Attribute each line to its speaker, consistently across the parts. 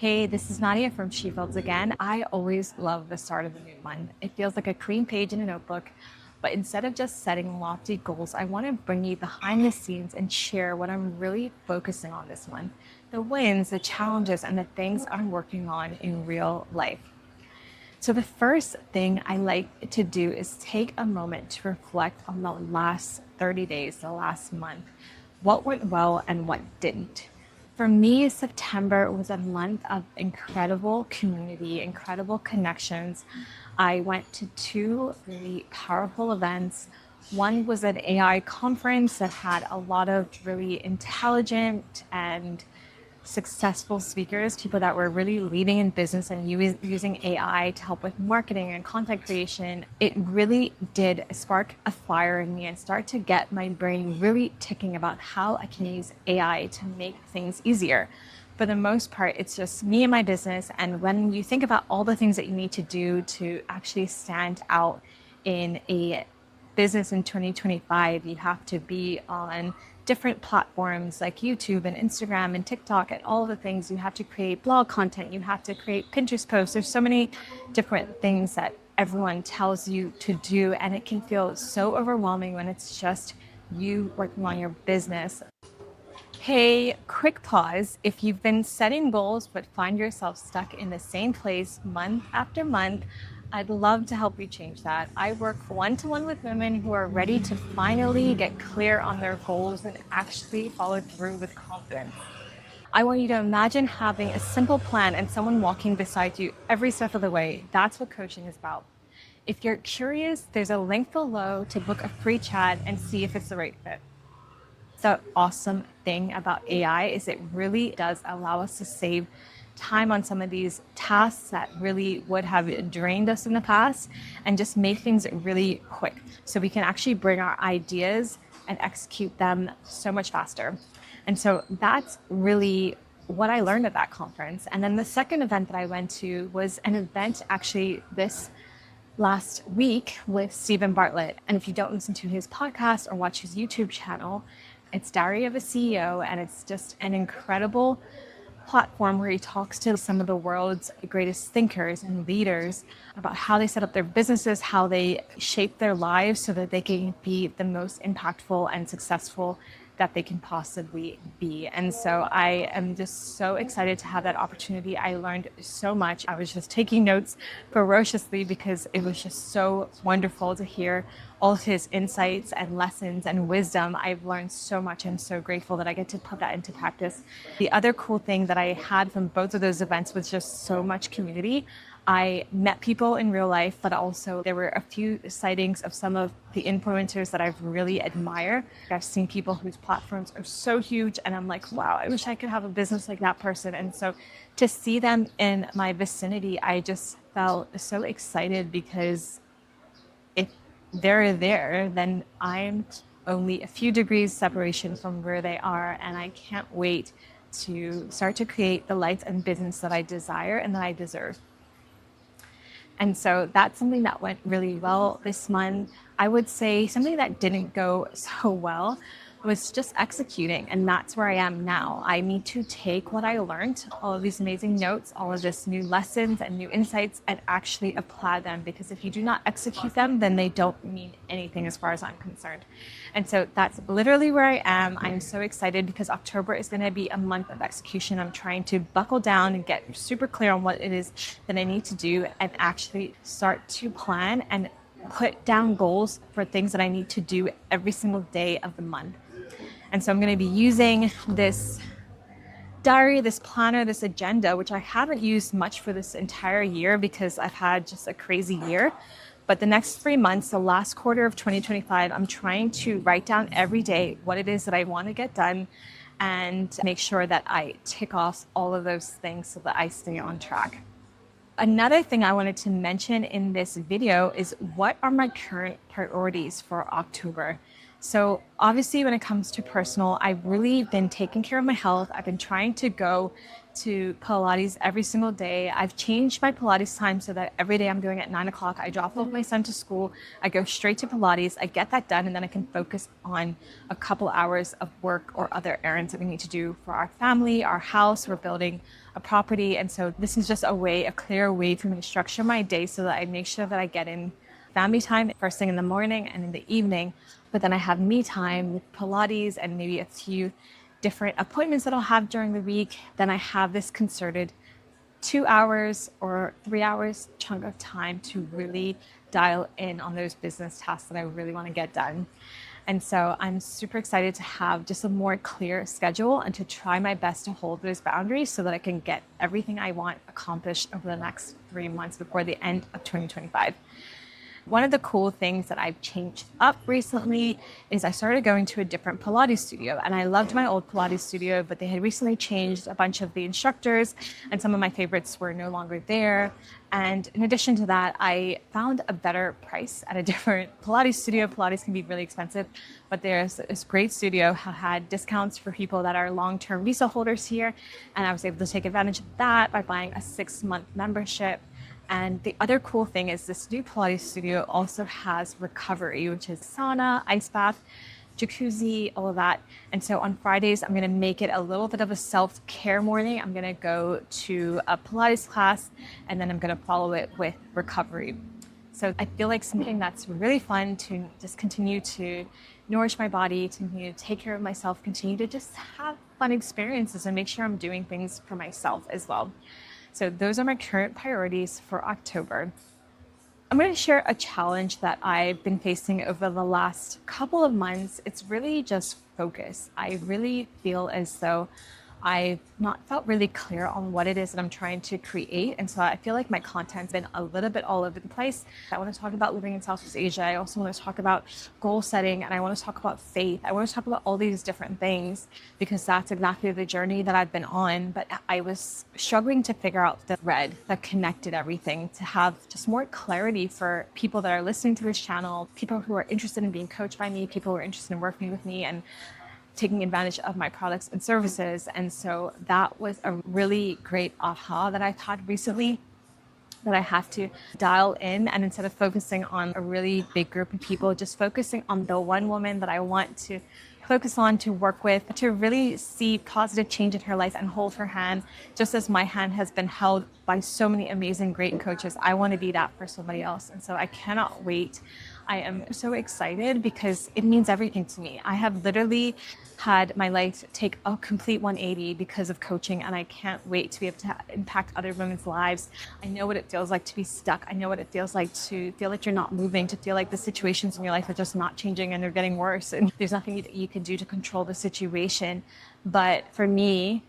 Speaker 1: Hey, this is Nadia from Shefields again. I always love the start of a new month. It feels like a clean page in a notebook. But instead of just setting lofty goals, I want to bring you behind the scenes and share what I'm really focusing on this month, the wins, the challenges, and the things I'm working on in real life. So, the first thing I like to do is take a moment to reflect on the last 30 days, the last month. What went well and what didn't. For me, September was a month of incredible community, incredible connections. I went to two really powerful events. One was an AI conference that had a lot of really intelligent and successful speakers, people that were really leading in business and using AI to help with marketing and content creation. It really did spark a fire in me and start to get my brain really ticking about how I can use AI to make things easier. For the most part, it's just me and my business. And when you think about all the things that you need to do to actually stand out in a business in 2025, you have to be on different platforms like YouTube and Instagram and TikTok and all the things. You have to create blog content, you have to create Pinterest posts. There's so many different things that everyone tells you to do, and it can feel so overwhelming when it's just you working on your business. Hey, quick pause. If you've been setting goals but find yourself stuck in the same place month after month, I'd love to help you change that. I work one to one with women who are ready to finally get clear on their goals and actually follow through with confidence. I want you to imagine having a simple plan and someone walking beside you every step of the way. That's what coaching is about. If you're curious, there's a link below to book a free chat and see if it's the right fit. The awesome thing about AI is it really does allow us to save time on some of these tasks that really would have drained us in the past and just make things really quick. So we can actually bring our ideas and execute them so much faster. And so that's really what I learned at that conference. And then the second event that I went to was an event actually this last week with Steven Bartlett. And if you don't listen to his podcast or watch his YouTube channel, it's Diary of a CEO, and it's just an incredible platform where he talks to some of the world's greatest thinkers and leaders about how they set up their businesses, how they shape their lives so that they can be the most impactful and successful that they can possibly be. And so I am just so excited to have that opportunity. I learned so much. I was just taking notes ferociously because it was just so wonderful to hear all of his insights and lessons and wisdom. I've learned so much. I'm so grateful that I get to put that into practice. The other cool thing that I had from both of those events was just so much community. I met people in real life, but also there were a few sightings of some of the influencers that I've really admire. I've seen people whose platforms are so huge, and I'm like, wow, I wish I could have a business like that person. And so to see them in my vicinity, I just felt so excited because if they're there, then I'm only a few degrees separation from where they are. And I can't wait to start to create the life and business that I desire and that I deserve. And so that's something that went really well this month. I would say something that didn't go so well was just executing. And that's where I am now. I need to take what I learned, all of these amazing notes, all of this new lessons and new insights, and actually apply them. Because if you do not execute them, then they don't mean anything as far as I'm concerned. And so that's literally where I am. I'm so excited because October is going to be a month of execution. I'm trying to buckle down and get super clear on what it is that I need to do and actually start to plan and put down goals for things that I need to do every single day of the month. And so I'm going to be using this diary, this planner, this agenda, which I haven't used much for this entire year because I've had just a crazy year. But the next 3 months, the last quarter of 2025, I'm trying to write down every day what it is that I want to get done and make sure that I tick off all of those things so that I stay on track. Another thing I wanted to mention in this video is what are my current priorities for October? So obviously when it comes to personal, I've really been taking care of my health. I've been trying to go to Pilates every single day. I've changed my Pilates time so that every day I'm doing it at 9 o'clock. I drop off my son to school. I go straight to Pilates. I get that done, and then I can focus on a couple hours of work or other errands that we need to do for our family, our house. We're building a property. And so this is just a clear way for me to structure my day so that I make sure that I get in family time first thing in the morning and in the evening, but then I have me time with Pilates and maybe a few different appointments that I'll have during the week. Then I have this concerted 2 hours or 3 hours chunk of time to really dial in on those business tasks that I really want to get done. And so I'm super excited to have just a more clear schedule and to try my best to hold those boundaries so that I can get everything I want accomplished over the next 3 months before the end of 2025. One of the cool things that I've changed up recently is I started going to a different Pilates studio, and I loved my old Pilates studio, but they had recently changed a bunch of the instructors and some of my favorites were no longer there. And in addition to that, I found a better price at a different Pilates studio. Pilates can be really expensive, but there's this great studio who had discounts for people that are long-term visa holders here. And I was able to take advantage of that by buying a 6-month membership. And the other cool thing is this new Pilates studio also has recovery, which is sauna, ice bath, jacuzzi, all of that. And so on Fridays, I'm going to make it a little bit of a self-care morning. I'm going to go to a Pilates class, and then I'm going to follow it with recovery. So I feel like something that's really fun to just continue to nourish my body, to continue to take care of myself, continue to just have fun experiences and make sure I'm doing things for myself as well. So those are my current priorities for October. I'm going to share a challenge that I've been facing over the last couple of months. It's really just focus. I really feel as though I've not felt really clear on what it is that I'm trying to create. And so I feel like my content's been a little bit all over the place. I want to talk about living in Southeast Asia. I also want to talk about goal setting, and I want to talk about faith. I want to talk about all these different things because that's exactly the journey that I've been on. But I was struggling to figure out the thread that connected everything, to have just more clarity for people that are listening to this channel, people who are interested in being coached by me, people who are interested in working with me and taking advantage of my products and services. And so that was a really great aha that I've had recently, that I have to dial in, and instead of focusing on a really big group of people, just focusing on the one woman that I want to focus on, to work with, to really see positive change in her life and hold her hand, just as my hand has been held by so many amazing, great coaches. I want to be that for somebody else. And so I cannot wait. I am so excited because it means everything to me. I have literally had my life take a complete 180 because of coaching, and I can't wait to be able to impact other women's lives. I know what it feels like to be stuck. I know what it feels like to feel like you're not moving, to feel like the situations in your life are just not changing and they're getting worse, and there's nothing that you can do to control the situation. But for me,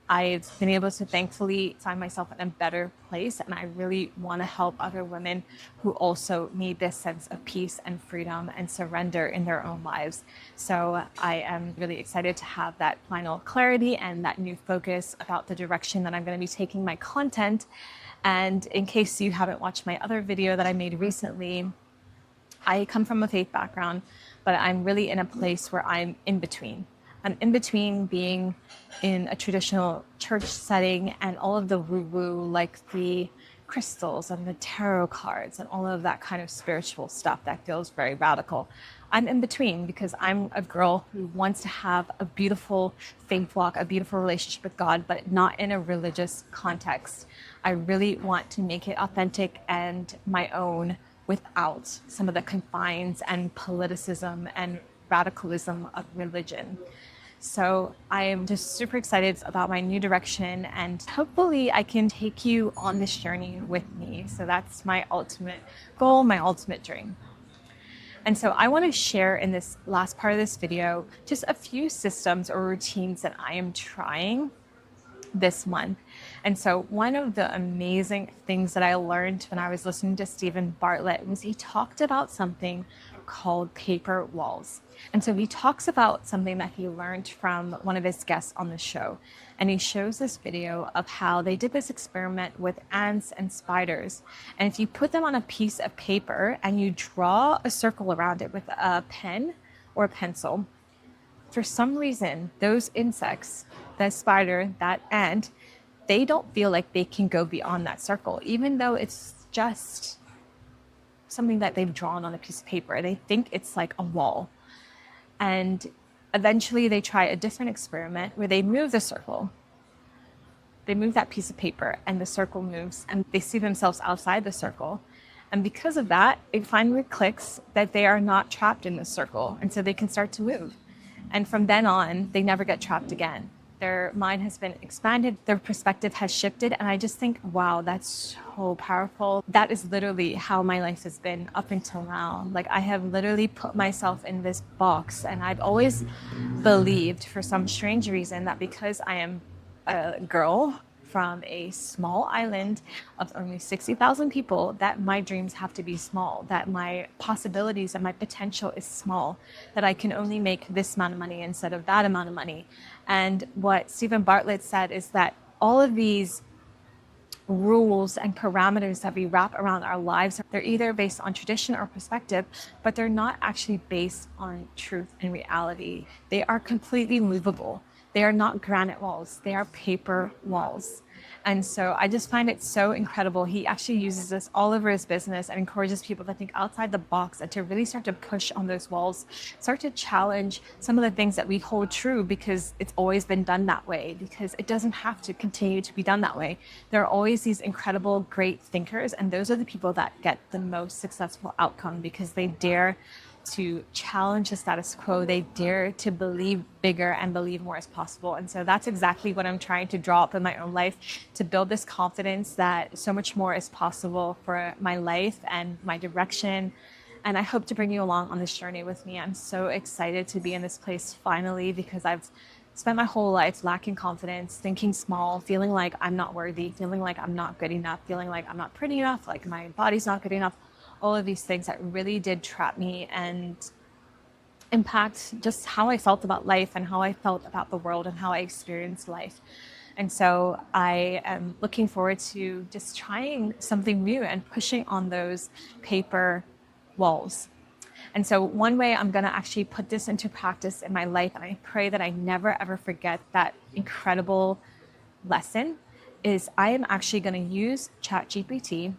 Speaker 1: I've been able to thankfully find myself in a better place, and I really want to help other women who also need this sense of peace and freedom and surrender in their own lives. So I am really excited to have that final clarity and that new focus about the direction that I'm going to be taking my content. And in case you haven't watched my other video that I made recently, I come from a faith background, but I'm really in a place where I'm in between. I'm in between being in a traditional church setting and all of the woo-woo, like the crystals and the tarot cards and all of that kind of spiritual stuff that feels very radical. I'm in between because I'm a girl who wants to have a beautiful faith walk, a beautiful relationship with God, but not in a religious context. I really want to make it authentic and my own without some of the confines and politicism and radicalism of religion. So I am just super excited about my new direction, and hopefully I can take you on this journey with me. So that's my ultimate goal, my ultimate dream. And so I want to share in this last part of this video just a few systems or routines that I am trying this month. And so one of the amazing things that I learned when I was listening to Steven Bartlett was he talked about something called paper walls. And so he talks about something that he learned from one of his guests on the show. And he shows this video of how they did this experiment with ants and spiders. And if you put them on a piece of paper and you draw a circle around it with a pen or a pencil, for some reason, those insects, that spider, that ant, they don't feel like they can go beyond that circle, even though it's just something that they've drawn on a piece of paper. They think it's like a wall. And eventually they try a different experiment where they move the circle. They move that piece of paper and the circle moves and they see themselves outside the circle. And because of that, it finally clicks that they are not trapped in the circle. And so they can start to move. And from then on, they never get trapped again. Their mind has been expanded, their perspective has shifted. And I just think, wow, that's so powerful. That is literally how my life has been up until now. Like, I have literally put myself in this box. And I've always believed, for some strange reason, that because I am a girl from a small island of only 60,000 people, that my dreams have to be small, that my possibilities and my potential is small, that I can only make this amount of money instead of that amount of money. And what Steven Bartlett said is that all of these rules and parameters that we wrap around our lives, they're either based on tradition or perspective, but they're not actually based on truth and reality. They are completely movable. They are not granite walls, they are paper walls. And so I just find it so incredible. He actually uses this all over his business and encourages people to think outside the box and to really start to push on those walls, start to challenge some of the things that we hold true because it's always been done that way, because it doesn't have to continue to be done that way. There are always these incredible, great thinkers, and those are the people that get the most successful outcome because they dare to challenge the status quo. They dare to believe bigger and believe more is possible. And so that's exactly what I'm trying to draw up in my own life, to build this confidence that so much more is possible for my life and my direction. And I hope to bring you along on this journey with me. I'm so excited to be in this place finally, because I've spent my whole life lacking confidence, thinking small, feeling like I'm not worthy, feeling like I'm not good enough, feeling like I'm not pretty enough, like my body's not good enough. All of these things that really did trap me and impact just how I felt about life and how I felt about the world and how I experienced life. And so I am looking forward to just trying something new and pushing on those paper walls. And so one way I'm going to actually put this into practice in my life, and I pray that I never ever forget that incredible lesson, is I am actually going to use ChatGPT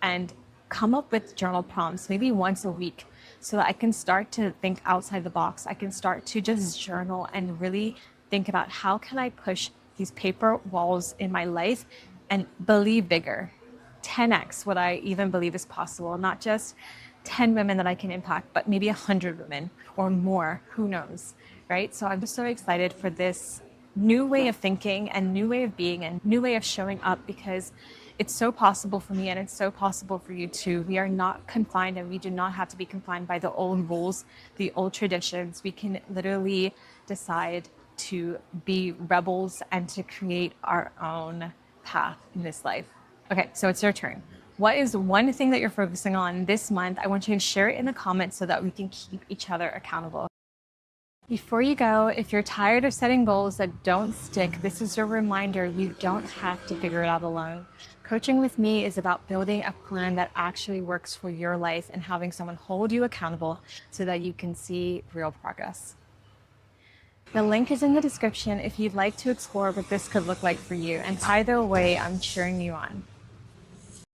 Speaker 1: and come up with journal prompts maybe once a week so that I can start to think outside the box. I can start to just journal and really think about how can I push these paper walls in my life and believe bigger, 10x what I even believe is possible, not just 10 women that I can impact, but maybe 100 women or more, who knows, right? So I'm just so excited for this new way of thinking and new way of being and new way of showing up, because it's so possible for me and it's so possible for you too. We are not confined, and we do not have to be confined by the old rules, the old traditions. We can literally decide to be rebels and to create our own path in this life. Okay, so it's your turn. What is one thing that you're focusing on this month? I want you to share it in the comments so that we can keep each other accountable. Before you go, if you're tired of setting goals that don't stick, this is your reminder: you don't have to figure it out alone. Coaching with me is about building a plan that actually works for your life and having someone hold you accountable so that you can see real progress. The link is in the description if you'd like to explore what this could look like for you. And either way, I'm cheering you on.